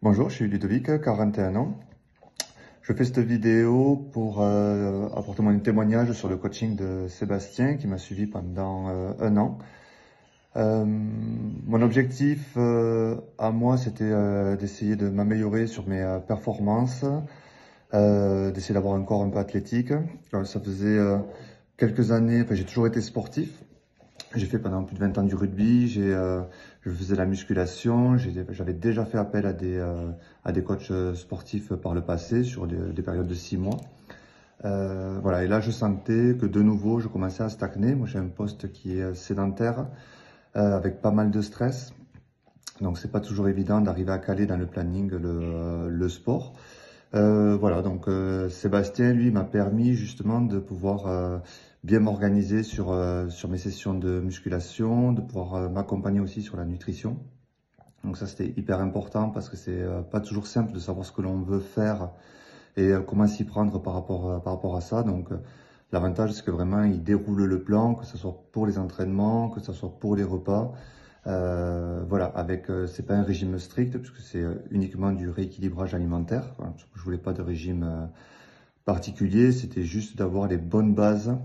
Bonjour, je suis Ludovic, 41 ans. Je fais cette vidéo pour apporter mon témoignage sur le coaching de Sébastien qui m'a suivi pendant 1 an. Mon objectif à moi, c'était d'essayer de m'améliorer sur mes performances, d'essayer d'avoir un corps un peu athlétique. Ça faisait quelques années, enfin, j'ai toujours été sportif. J'ai fait pendant plus de 20 ans du rugby, je faisais la musculation, j'avais déjà fait appel à des coachs sportifs par le passé sur des périodes de 6 mois. Voilà, et là je sentais que de nouveau je commençais à stagner. Moi j'ai un poste qui est sédentaire, avec pas mal de stress. Donc c'est pas toujours évident d'arriver à caler dans le planning le sport. Voilà, donc Sébastien, lui, m'a permis justement de pouvoir bien m'organiser sur mes sessions de musculation, de pouvoir m'accompagner aussi sur la nutrition. Donc ça, c'était hyper important parce que c'est pas toujours simple de savoir ce que l'on veut faire et comment s'y prendre par rapport à ça. Donc l'avantage, c'est que vraiment, il déroule le plan, que ce soit pour les entraînements, que ce soit pour les repas. Voilà, c'est pas un régime strict puisque c'est uniquement du rééquilibrage alimentaire. Voilà, je voulais pas de régime particulier, c'était juste d'avoir les bonnes bases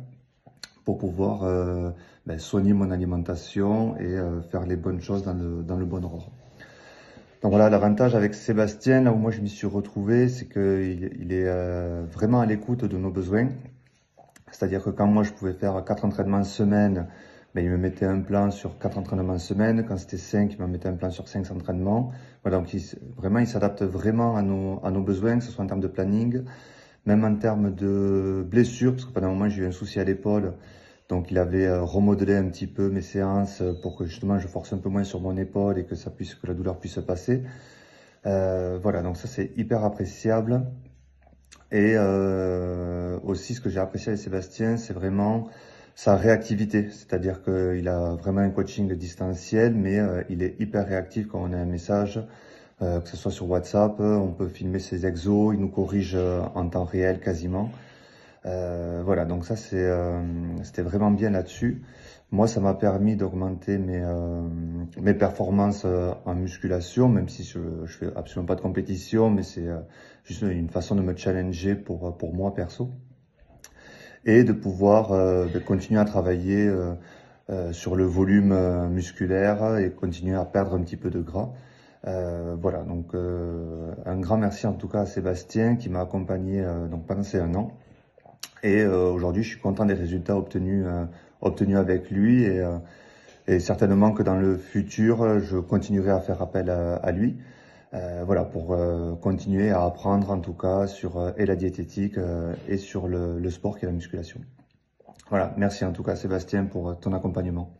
pour pouvoir soigner mon alimentation et faire les bonnes choses dans le bon ordre. Donc voilà, l'avantage avec Sébastien, là où moi je m'y suis retrouvé, c'est qu'il est vraiment à l'écoute de nos besoins. C'est-à-dire que quand moi je pouvais faire 4 entraînements semaine, il me mettait un plan sur 4 entraînements semaine. Quand c'était 5, il me mettait un plan sur 5 entraînements. Voilà, donc il s'adapte vraiment à nos besoins, que ce soit en termes de planning, même en termes de blessures, parce que pendant un moment j'ai eu un souci à l'épaule. Donc il avait remodelé un petit peu mes séances pour que justement je force un peu moins sur mon épaule et que la douleur puisse passer. Voilà, donc ça c'est hyper appréciable. Et aussi, ce que j'ai apprécié avec Sébastien, c'est vraiment sa réactivité. C'est-à-dire qu'il a vraiment un coaching distanciel, mais il est hyper réactif quand on a un message, que ce soit sur WhatsApp, on peut filmer ses exos, il nous corrige en temps réel quasiment. Voilà, donc ça, c'était vraiment bien là-dessus. Moi, ça m'a permis d'augmenter mes performances en musculation, même si je fais absolument pas de compétition, mais c'est juste une façon de me challenger pour moi perso. Et de pouvoir continuer à travailler sur le volume musculaire et continuer à perdre un petit peu de gras. Voilà, donc un grand merci en tout cas à Sébastien qui m'a accompagné donc pendant ces 1 an. Et aujourd'hui, je suis content des résultats obtenus avec lui et certainement que dans le futur, je continuerai à faire appel à lui. Voilà, pour continuer à apprendre en tout cas sur et la diététique et sur le sport qui est la musculation. Voilà, merci en tout cas Sébastien pour ton accompagnement.